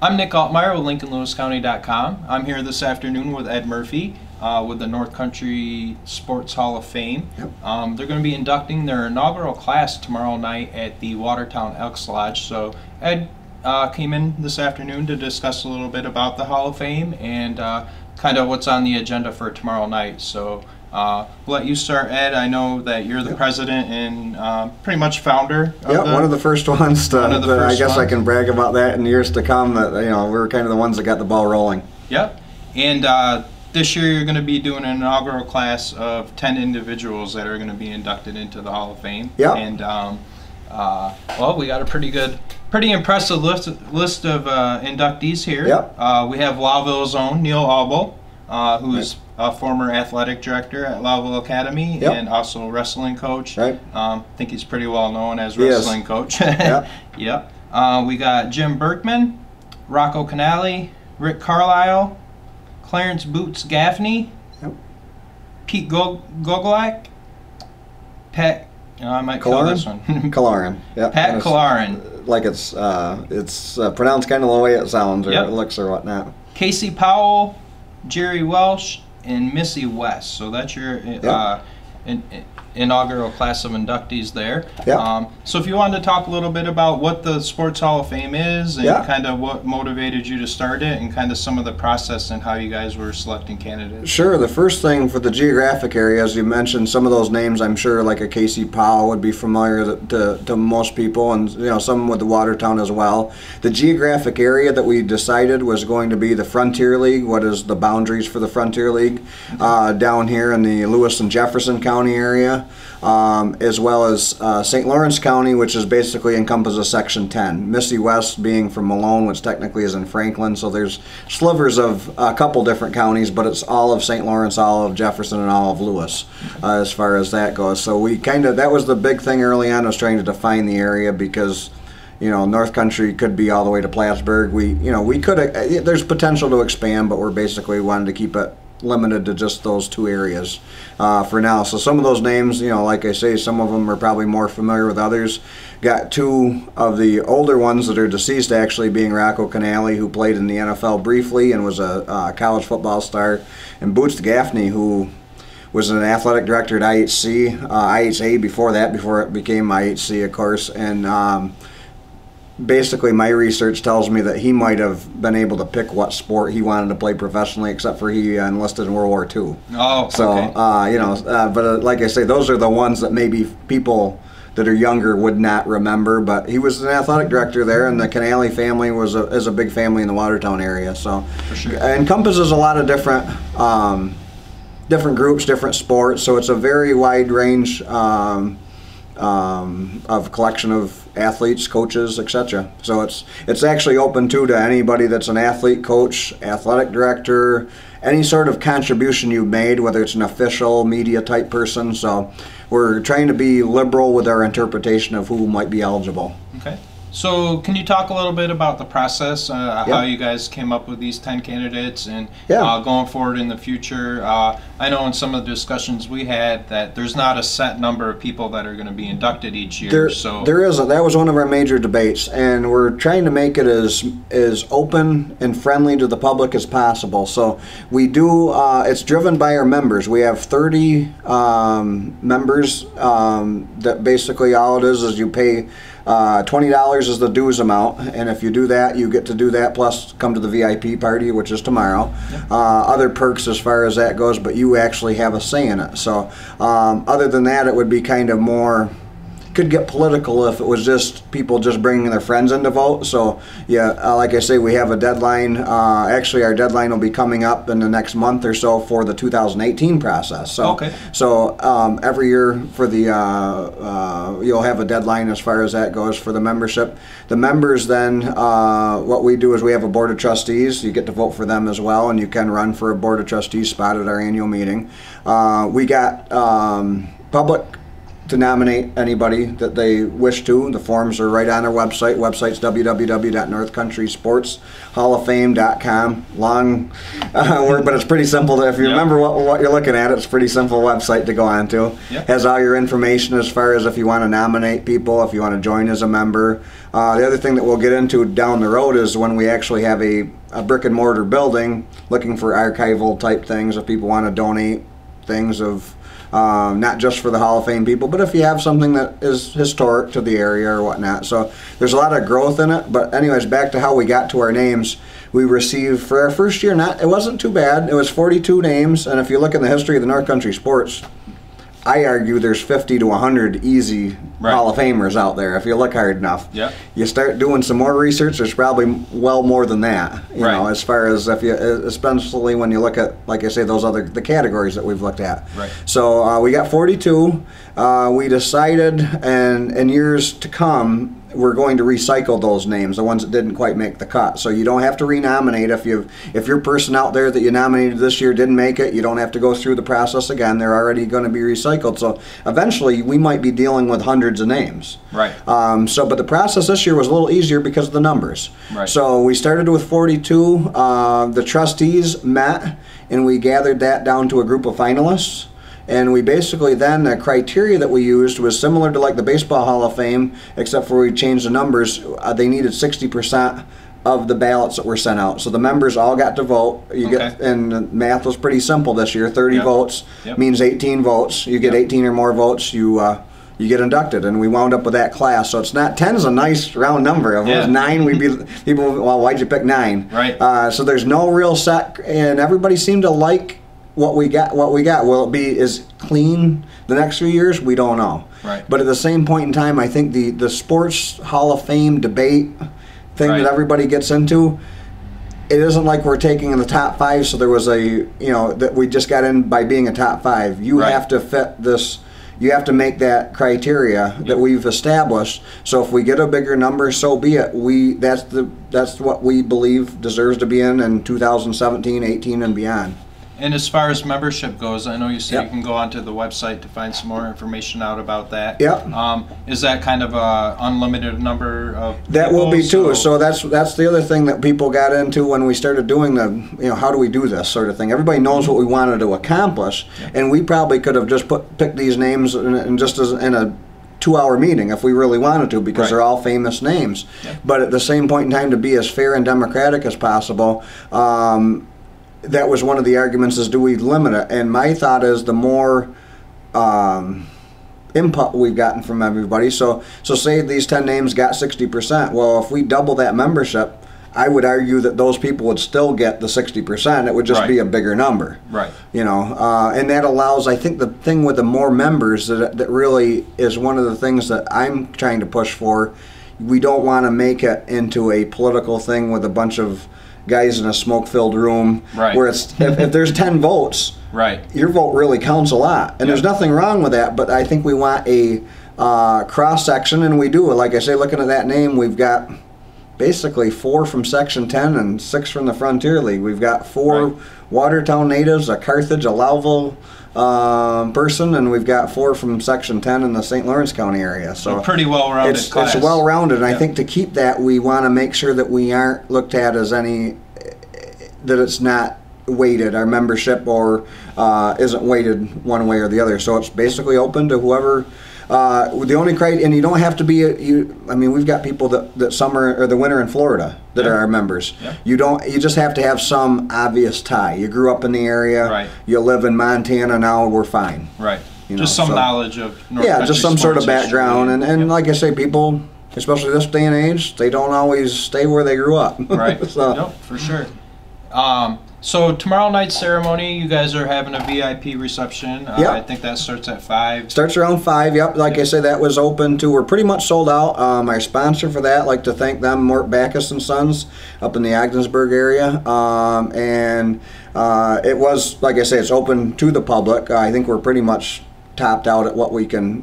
I'm Nick Altmeyer with linkinglewiscounty.com. I'm here this afternoon with Ed Murphy with the North Country Sports Hall of Fame. Yep. They're going to be inducting their inaugural class tomorrow night at the Watertown Elks Lodge. So Ed came in this afternoon to discuss a little bit about the Hall of Fame and kind of what's on the agenda for tomorrow night. So we'll let you start, Ed. I know that you're the president and pretty much founder. One of the first ones to. I guess I can brag about that in years to come. That we were kind of the ones that got the ball rolling. Yep. And this year you're going to be doing an inaugural class of 10 individuals that are going to be inducted into the Hall of Fame. Yeah. And well, we got a pretty impressive list of inductees here. Yep. We have Lowville's own Neil Albo, who's a former athletic director at Lowville Academy. Yep. And also a wrestling coach. Right. I think he's pretty well known as wrestling coach. Yep. Yep. We got Jim Berkman, Rocco Canale, Rick Carlisle, Clarence Boots Gaffney, Yep. Pete Gogolak, Pat. I might call this one. Kalarin. Yep. Pat Kalarin. Like it's pronounced kind of the way it sounds or Yep. it looks or whatnot. Casey Powell, Jerry Welsh, and Missy West. So that's your inaugural class of inductees there. Yep. So if you wanted to talk a little bit about what the Sports Hall of Fame is and kind of what motivated you to start it and kind of some of the process and how you guys were selecting candidates. Sure. The first thing for the geographic area, as you mentioned, some of those names I'm sure like a Casey Powell would be familiar to most people, and some with the Watertown as well. The geographic area that we decided was going to be the Frontier League. What is the boundaries for the Frontier League? Down here in the Lewis and Jefferson County area. As well as St. Lawrence County, which is basically encompasses Section 10. Missy West being from Malone, which technically is in Franklin, so there's slivers of a couple different counties, but it's all of St. Lawrence, all of Jefferson, and all of Lewis as far as that goes. So we that was the big thing early on, was trying to define the area because North Country could be all the way to Plattsburgh. We could, there's potential to expand, but we're basically wanted to keep it limited to just those two areas for now. So some of those names, like I say, some of them are probably more familiar with others. Got two of the older ones that are deceased, actually, being Rocco Canale, who played in the NFL briefly and was a college football star, and Boots Gaffney, who was an athletic director at IHA before that, before it became IHC, of course. And basically my research tells me that he might have been able to pick what sport he wanted to play professionally, except for he enlisted in World War II. Oh, so okay. But like I say, those are the ones that maybe people that are younger would not remember. But he was an athletic director there, and the Canale family is a big family in the Watertown area. So for sure. It encompasses a lot of different groups, different sports. So it's a very wide range of collection of athletes, coaches, etc. So it's actually open to anybody that's an athlete, coach, athletic director, any sort of contribution you've made, whether it's an official, media type person. So we're trying to be liberal with our interpretation of who might be eligible. Okay. So can you talk a little bit about the process, how you guys came up with these 10 candidates and going forward in the future? I know in some of the discussions we had that there's not a set number of people that are going to be inducted each year. There isn't. That was one of our major debates, and we're trying to make it as open and friendly to the public as possible. So we do, it's driven by our members. We have 30 members that basically all it is you pay $20 is the dues amount, and if you do that, you get to do that plus come to the VIP party, which is tomorrow. Yep. Other perks as far as that goes, but you actually have a say in it. So other than that, it would be kind of more, could get political if it was just people just bringing their friends in to vote. So like I say, we have a deadline. Actually, our deadline will be coming up in the next month or so for the 2018 process. So every year for the you'll have a deadline as far as that goes for the membership. The members then, what we do is we have a board of trustees. You get to vote for them as well, and you can run for a board of trustees spot at our annual meeting. We got public to nominate anybody that they wish to. The forms are right on our website. Website's www.northcountrysportshalloffame.com. Long word, but it's pretty simple. If you remember what you're looking at, it's a pretty simple website to go on to. Has all your information as far as if you want to nominate people, if you want to join as a member. The other thing that we'll get into down the road is when we actually have a brick and mortar building, looking for archival type things if people want to donate things of not just for the Hall of Fame people, but if you have something that is historic to the area or whatnot. So there's a lot of growth in it. But anyways, back to how we got to our names. We received for our first year, it wasn't too bad. It was 42 names, and if you look in the history of the North Country Sports, I argue there's 50 to 100 easy Hall of Famers out there if you look hard enough. You start doing some more research, there's probably well more than that. You know, as far as if you, especially when you look at, like I say, the categories that we've looked at. So we got 42. We decided, and in years to come, we're going to recycle those names, the ones that didn't quite make the cut. So you don't have to renominate. If your person out there that you nominated this year didn't make it, you don't have to go through the process again. They're already going to be recycled. So eventually we might be dealing with hundreds of names. But the process this year was a little easier because of the numbers. So we started with 42. The trustees met and we gathered that down to a group of finalists. And we basically then, the criteria that we used was similar to like the Baseball Hall of Fame, except for we changed the numbers. They needed 60% of the ballots that were sent out. So the members all got to vote. And the math was pretty simple this year. 30 votes means 18 votes. You get 18 or more votes, you get inducted. And we wound up with that class. So it's not, 10 is a nice round number. If it was 9, we'd be, people, well, why'd you pick 9? So there's no real set, and everybody seemed to like what we got. Will it be as clean the next few years? We don't know. But at the same point in time, I think the Sports Hall of Fame debate thing that everybody gets into, it isn't like we're taking in the top 5, so there was that we just got in by being a top 5. You have to fit this. You have to make that criteria that we've established. So if we get a bigger number, so be it. That's what we believe deserves to be in 2017, 18, and beyond. And as far as membership goes, I know you said you can go onto the website to find some more information out about that. Is that kind of a unlimited number of people? That will be too. So that's the other thing that people got into when we started doing the, how do we do this sort of thing. Everybody knows what we wanted to accomplish, and we probably could have just picked these names and just as in a 2-hour meeting if we really wanted to, because they're all famous names. But at the same point in time, to be as fair and democratic as possible, that was one of the arguments, is do we limit it? And my thought is the more input we've gotten from everybody, so say these 10 names got 60%, well, if we double that membership, I would argue that those people would still get the 60%. It would just be a bigger number. And that allows, I think the thing with the more members, that really is one of the things that I'm trying to push for. We don't want to make it into a political thing with a bunch of guys in a smoke-filled room, where it's if there's 10 votes, your vote really counts a lot, and there's nothing wrong with that. But I think we want a cross section, and we do. Like I say, looking at that name, we've got basically 4 from Section 10 and 6 from the Frontier League. We've got 4 Watertown natives, a Carthage, a Louville person, and we've got 4 from Section 10 in the St. Lawrence County area. So pretty well-rounded class. It's well-rounded, and I think to keep that, we want to make sure that we aren't looked at as that it's not weighted, our membership, or isn't weighted one way or the other. So it's basically open to whoever. The only criteria, and you don't have to be I mean, we've got people that summer or the winter in Florida that are our members. You just have to have some obvious tie. You grew up in the area, you live in Montana now, we're fine. Just some knowledge of North Country just some sort of background, history. and like I say, people, especially this day and age, they don't always stay where they grew up. No, for sure. So tomorrow night's ceremony, you guys are having a VIP reception. I think that starts at 5. Starts around 5, Like I say, that was open to, we're pretty much sold out. Our sponsor for that, I'd like to thank them, Mort Backus and Sons, up in the Ogdensburg area. It was, like I say, it's open to the public. I think we're pretty much topped out at what we can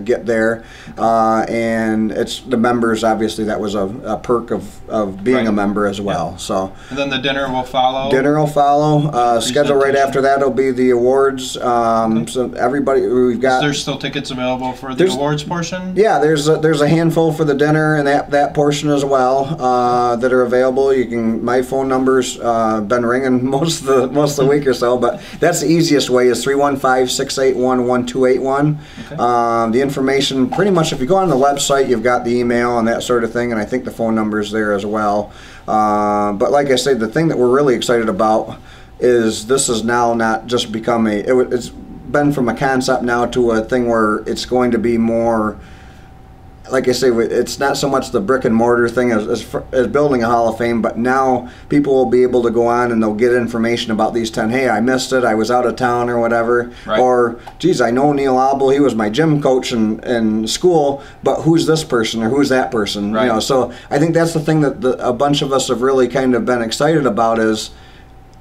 get there, and it's the members. Obviously, that was a perk of being a member as well. Yep. So, and then the dinner will follow. Dinner will follow. Schedule right after that will be the awards. Okay. So everybody, we've got. Is there still tickets available for the awards portion? Yeah, there's a handful for the dinner and that portion as well that are available. You can. My phone number's been ringing most of the week or so, but that's the easiest way is 315-681-1281. Okay. The information, pretty much, if you go on the website, you've got the email and that sort of thing, and I think the phone number's there as well. But like I said, the thing that we're really excited about is this is now not just become it's been from a concept now to a thing where it's going to be more. Like I say, it's not so much the brick and mortar thing as building a Hall of Fame, but now people will be able to go on and they'll get information about these 10. Hey, I missed it. I was out of town or whatever. Right. Or, geez, I know Neil Abel. He was my gym coach in school, but who's this person or who's that person? Right. You know, so I think that's the thing that a bunch of us have really kind of been excited about is.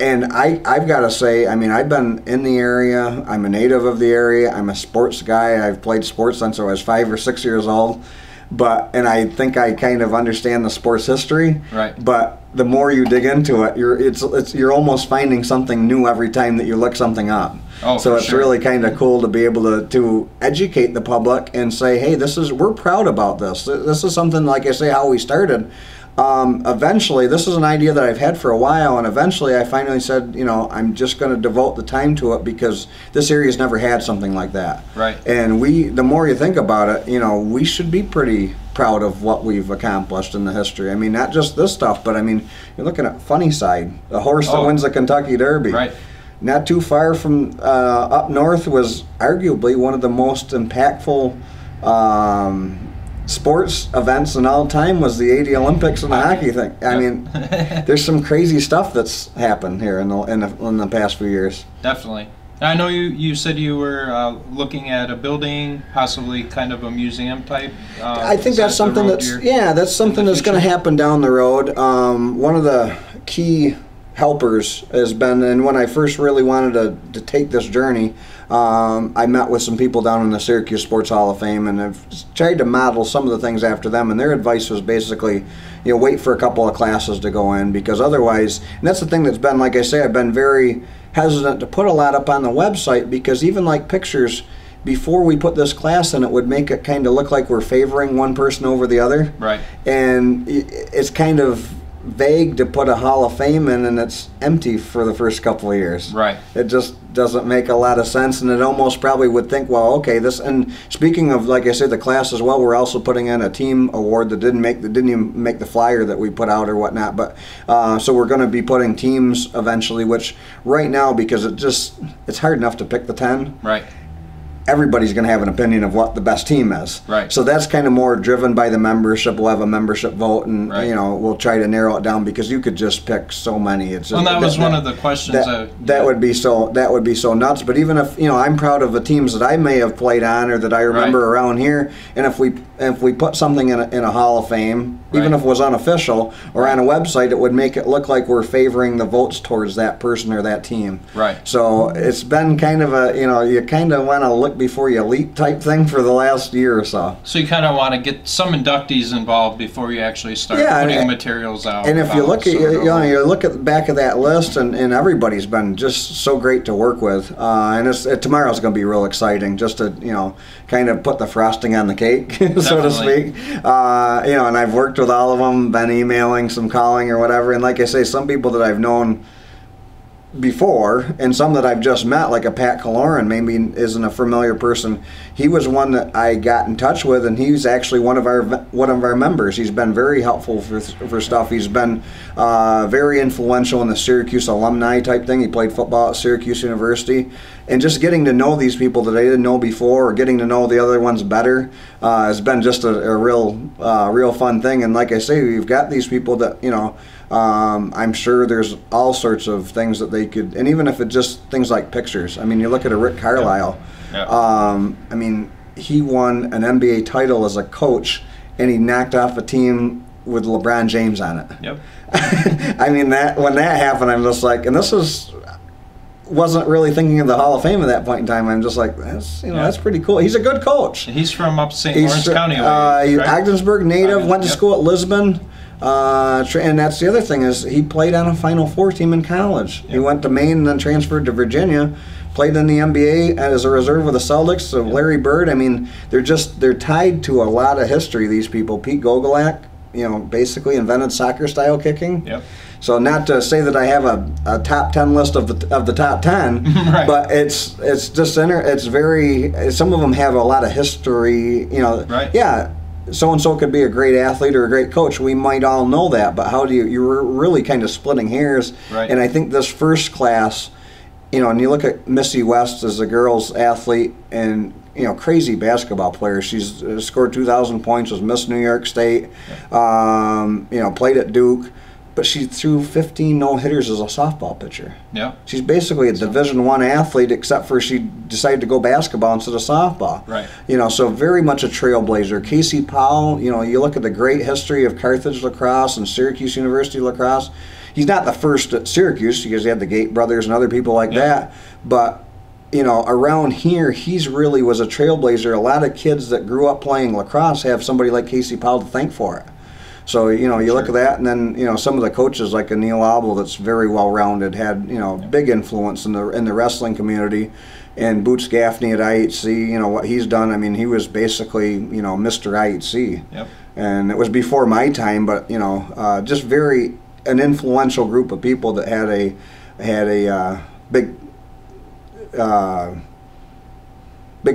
And I've got to say, I mean, I've been in the area. I'm a native of the area. I'm a sports guy. I've played sports since I was 5 or 6 years old. And I think I kind of understand the sports history. Right. But the more you dig into it, you're almost finding something new every time that you look something up. Oh, so it's really kind of cool to be able to educate the public and say, hey, we're proud about this. This is something, like I say, how we started. Eventually, this is an idea that I've had for a while, and eventually I finally said, you know, I'm just going to devote the time to it because this area's never had something like that. Right. And the more you think about it, you know, we should be pretty proud of what we've accomplished in the history. I mean, not just this stuff, but I mean, you're looking at Sunnyside, the horse that wins the Kentucky Derby. Right. Not too far from up north was arguably one of the most impactful sports events in all time was the '80 Olympics and the hockey thing. I mean, there's some crazy stuff that's happened here in the past few years. Definitely. And I know you said you were looking at a building, possibly kind of a museum type. I think that's something that's going to happen down the road. One of the key helpers has been, and when I first really wanted to take this journey, I met with some people down in the Syracuse Sports Hall of Fame, and I've tried to model some of the things after them, and their advice was basically, you know, wait for a couple of classes to go in, because otherwise, and that's the thing that's been, like I say, I've been very hesitant to put a lot up on the website, because even like pictures, before we put this class in, it would make it kind of look like we're favoring one person over the other. Right. And it's kind of vague to put a Hall of Fame in and it's empty for the first couple of years. Right. It just doesn't make a lot of sense, and it almost probably would think, well, okay, this. And speaking of, like I said, the class as well, we're also putting in a team award that didn't even make the flyer that we put out or whatnot. But so we're going to be putting teams eventually, which right now, because it's hard enough to pick the 10. Right. Everybody's going to have an opinion of what the best team is. Right. So that's kind of more driven by the membership. We'll have a membership vote, and you know, we'll try to narrow it down, because you could just pick so many. It's just, that was one of the questions. That would be so nuts. But even if, you know, I'm proud of the teams that I may have played on or that I remember around here, and if we put something in a Hall of Fame, even if it was unofficial or on a website, it would make it look like we're favoring the votes towards that person or that team. Right. So it's been kind of a, you know, you kind of want to look before you leap type thing for the last year or so. So you kind of want to get some inductees involved before you actually start putting materials out. And if you look at, you look at the back of that list, and everybody's been just so great to work with. And tomorrow's going to be real exciting, just to, you know, kind of put the frosting on the cake, so to speak. You know, and I've worked with all of them, been emailing, some calling or whatever. And like I say, some people that I've known before, and some that I've just met, like a Pat Kaloran, maybe isn't a familiar person. He was one that I got in touch with, and he's actually one of our members. He's been very helpful for stuff. He's been very influential in the Syracuse alumni type thing. He played football at Syracuse University, and just getting to know these people that I didn't know before, or getting to know the other ones better, has been just a real fun thing. And like I say, we've got these people that, you know, I'm sure there's all sorts of things that they could, and even if it's just things like pictures. I mean, you look at a Rick Carlisle. Yep. I mean, he won an NBA title as a coach, and he knocked off a team with LeBron James on it. Yep. I mean, when that happened, I'm just like, and this is wasn't really thinking of the Hall of Fame at that point in time. I'm just like, that's that's pretty cool. He's a good coach. He's from up St. Lawrence County, right? Ogdensburg native, went to school at Lisbon. And that's the other thing is he played on a Final Four team in college. He went to Maine and then transferred to Virginia. Played in the NBA as a reserve with the Celtics. So Larry Bird. I mean, they're tied to a lot of history. These people. Pete Gogolak, basically invented soccer style kicking. Yep. So not to say that I have a top 10 list of the top 10, right. but it's just it's very. Some of them have a lot of history. Right. Yeah. So and so could be a great athlete or a great coach. We might all know that, but how do you're really kind of splitting hairs. Right. And I think this first class, and you look at Missy West as a girls athlete and crazy basketball player. She's scored 2,000 points, was Miss New York State, played at Duke, but she threw 15 no-hitters as a softball pitcher. Yeah. She's basically a Division I athlete, except for she decided to go basketball instead of softball. Right. So very much a trailblazer. Casey Powell, you look at the great history of Carthage lacrosse and Syracuse University lacrosse. He's not the first at Syracuse because he had the Gate brothers and other people like that, but around here, he's really was a trailblazer. A lot of kids that grew up playing lacrosse have somebody like Casey Powell to thank for it. So, you look at that, and then, some of the coaches like Inaugural that's very well-rounded had, big influence in the wrestling community. And Boots Gaffney at IHC, what he's done, I mean, he was basically, Mr. IHC. Yep. And it was before my time, but, just an influential group of people that had a big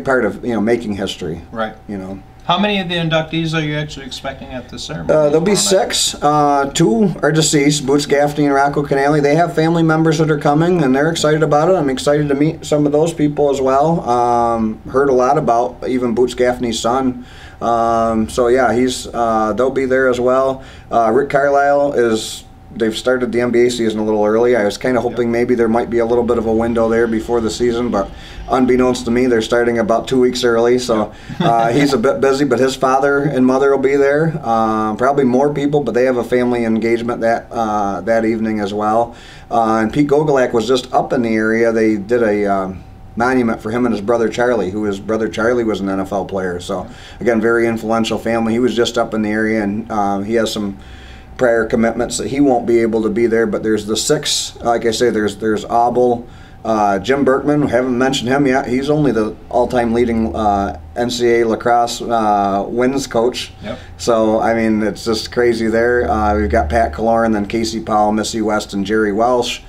part of making history. Right. How many of the inductees are you actually expecting at the ceremony? There'll be 6. 2 are deceased, Boots Gaffney and Rocco Canale. They have family members that are coming, and they're excited about it. I'm excited to meet some of those people as well. Heard a lot about even Boots Gaffney's son. So yeah, they'll be there as well. Rick Carlisle they've started the NBA season a little early. I was kind of hoping maybe there might be a little bit of a window there before the season, but unbeknownst to me, they're starting about 2 weeks early, so he's a bit busy, but his father and mother will be there. Probably more people, but they have a family engagement that evening as well. And Pete Gogolak was just up in the area. They did a monument for him and his brother Charlie, who his brother Charlie was an NFL player. So, again, very influential family. He was just up in the area, and he has some prior commitments that he won't be able to be there, but there's the 6, like I say, there's Abel, Jim Berkman, haven't mentioned him yet. He's only the all-time leading NCAA lacrosse wins coach. Yep. So, I mean, it's just crazy there. We've got Pat Kaloran, then Casey Powell, Missy West, and Jerry Welsh,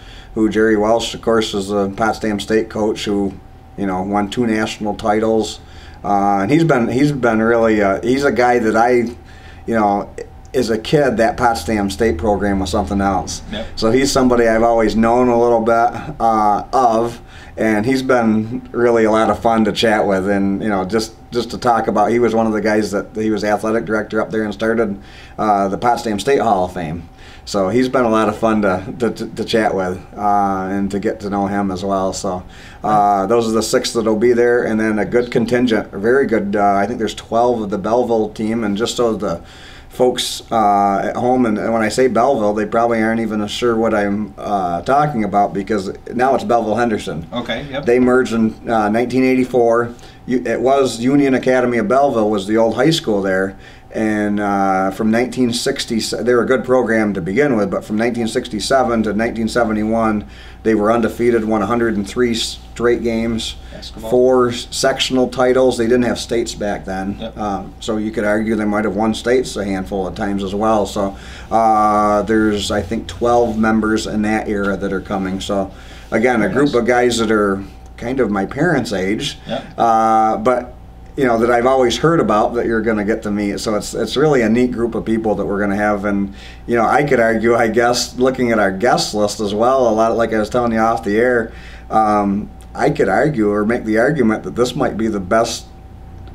Jerry Welsh, of course, is the Potsdam State coach who, won 2 national titles. And he's been really, he's a guy that I, as a kid, that Potsdam State program was something else. Yep. So he's somebody I've always known a little bit of, and he's been really a lot of fun to chat with, and just to talk about. He was one of the guys that he was athletic director up there and started the Potsdam State Hall of Fame. So he's been a lot of fun to chat with and to get to know him as well. So those are the 6 that'll be there, and then a good contingent, a very good. I think there's 12 of the Belleville team, and just so the folks at home, and when I say Belleville, they probably aren't even sure what I'm talking about, because now it's Belleville Henderson. Okay, yep. They merged in 1984. It was Union Academy of Belleville was the old high school there, and from 1960, they were a good program to begin with, but from 1967 to 1971, they were undefeated, won 103 straight games, basketball. 4 sectional titles. They didn't have states back then, yep. So you could argue they might have won states a handful of times as well. So there's, I think, 12 members in that era that are coming. So again, a group of guys that are kind of my parents' age, yep. But that I've always heard about that you're going to get to meet. So it's really a neat group of people that we're going to have. And, I could argue, I guess, looking at our guest list as well, a lot, like I was telling you off the air, I could argue or make the argument that this might be the best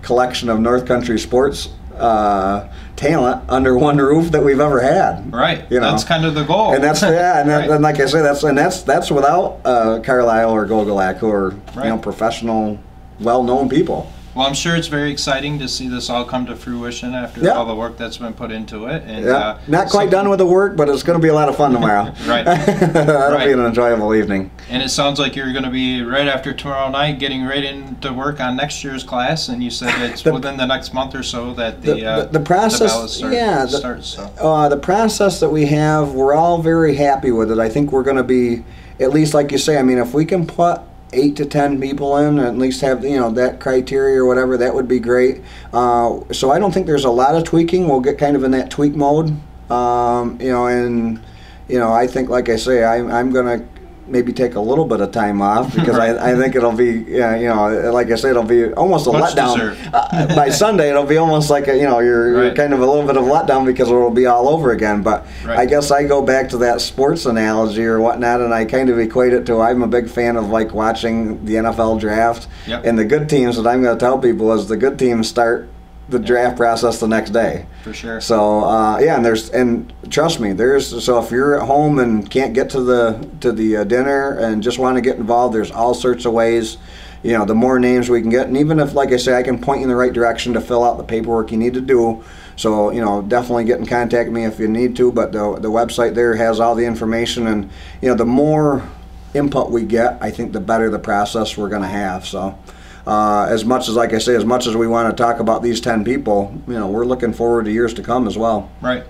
collection of North Country sports talent under one roof that we've ever had. Right. That's kind of the goal. And that's and like I say, that's without Carlisle or Gogolak, who are right. Professional, well-known people. Well, I'm sure it's very exciting to see this all come to fruition after all the work that's been put into it. And, not quite done with the work, but it's going to be a lot of fun tomorrow. Right. That'll be an enjoyable evening. And it sounds like you're going to be right after tomorrow night getting right into work on next year's class, and you said it's within the next month or so that the process, starts. The process that we have, we're all very happy with it. I think we're going to be, at least like you say, I mean, if we can put 8 to 10 people in, and at least have that criteria or whatever, that would be great. So I don't think there's a lot of tweaking. We'll get kind of in that tweak mode, and I think, like I say, I'm gonna maybe take a little bit of time off because I think it'll be like I say, it'll be almost a letdown. By Sunday it'll be almost like you're kind of a little bit of a letdown because it'll be all over again. But I guess I go back to that sports analogy or whatnot, and I kind of equate it to, I'm a big fan of like watching the NFL draft. And the good teams, that I'm going to tell people, is the good teams start the draft process the next day. For sure. So and trust me, so if you're at home and can't get to the dinner and just want to get involved, there's all sorts of ways. The more names we can get, and even if, like I say, I can point you in the right direction to fill out the paperwork you need to do. So definitely get in contact with me if you need to. But the website there has all the information, and the more input we get, I think the better the process we're going to have. So. As much as, like I say, as much as we want to talk about these 10 people, we're looking forward to years to come as well. Right.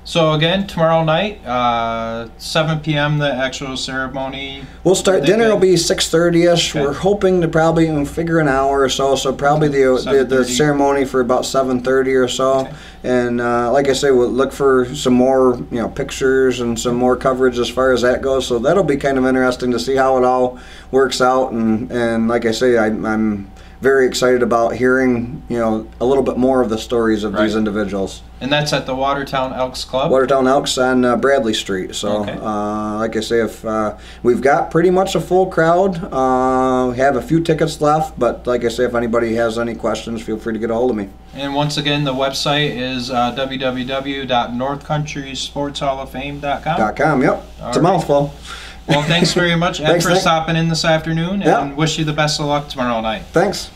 So again, tomorrow night, 7 p.m. the actual ceremony. We'll start. Dinner will be 6:30ish. Okay. We're hoping to probably figure an hour or so. So probably the ceremony for about 7:30 or so. Okay. And like I say, we'll look for some more pictures and some more coverage as far as that goes. So that'll be kind of interesting to see how it all works out. And like I say, I'm very excited about hearing a little bit more of the stories of these individuals. And that's at the Watertown Elks Club? Watertown Elks on Bradley Street. So like I say, if we've got pretty much a full crowd, have a few tickets left, but like I say, if anybody has any questions, feel free to get a hold of me. And once again, the website is www.northcountrysportshalloffame.com. Yep. It's a mouthful. Well, thanks very much, Ed, for stopping in this afternoon, and wish you the best of luck tomorrow night. Thanks.